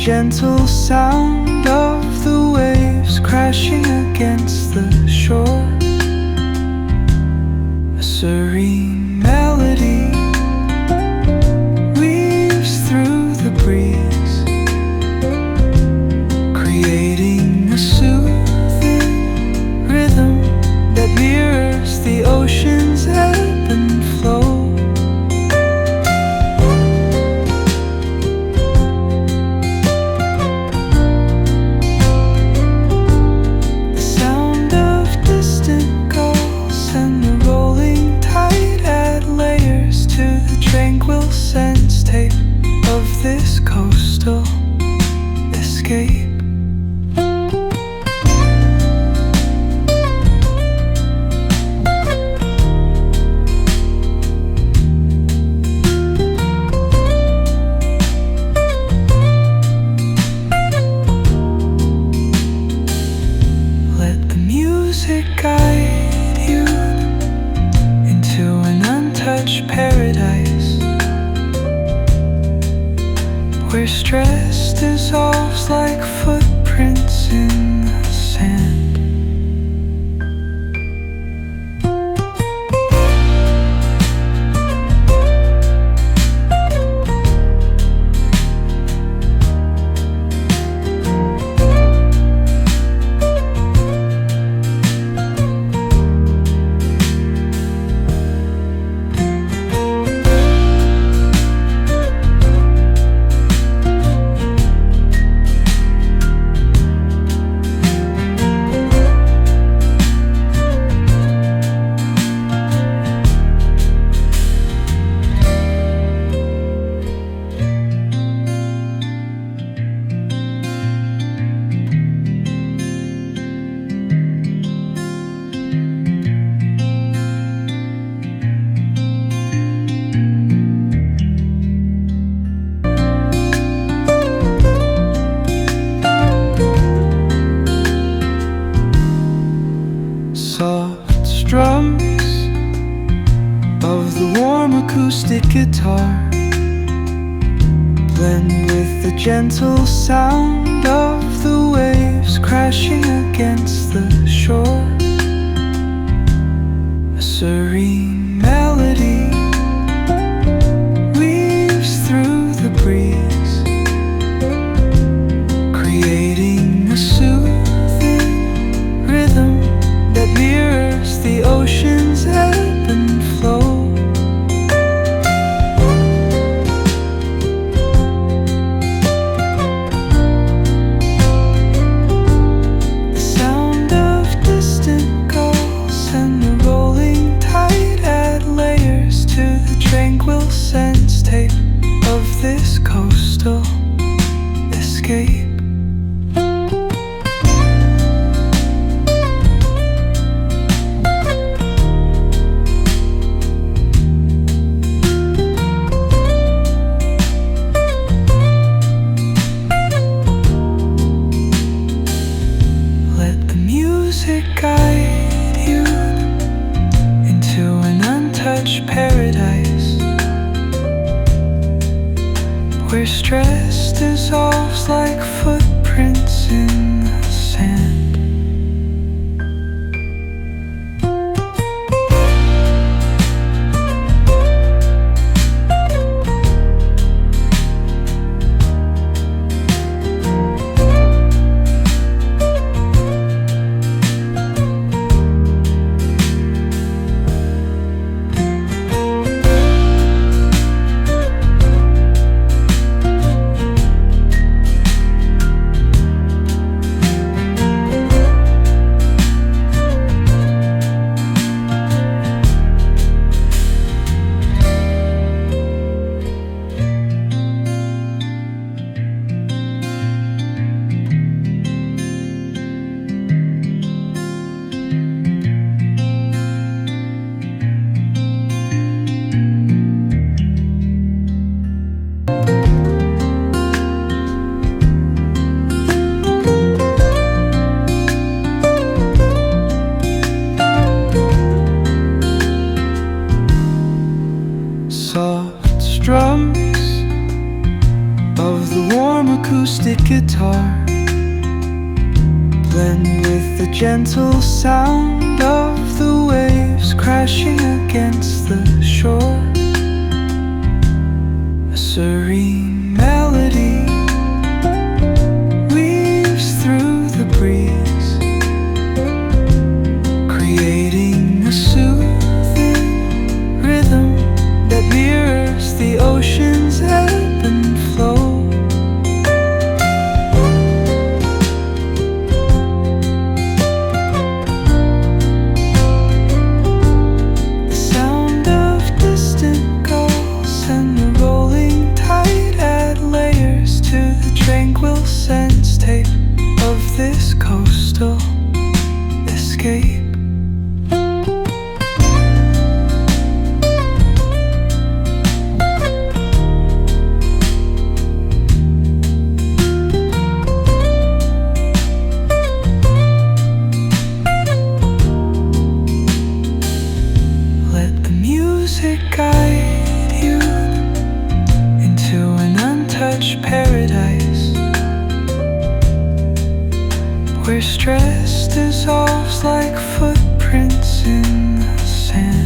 gentle sound of the waves crashing against the shore. A serene melody weaves through the breeze, creating a soothing rhythm that mirrors the ocean's ebb and flow. Tranquil sense tape of this coastal escape. Let the music guide you into an untouched paradise, where stress dissolves like footprints in the sand. Soft strums of the warm acoustic guitar blend with the gentle sound of the waves crashing against the shore. A serene melody weaves through the breeze, creating a soothing rhythm that mirrors the ocean's ebb and flow. the gentle sound of the waves crashing against the shore. A serene melody weaves through the breeze, creating a soothing rhythm that mirrors the ocean's ebb and flow. Tranquil sense tape of this coastal escape. Let the music guide you into an untouched paradise, where stress dissolves like footprints in the sand.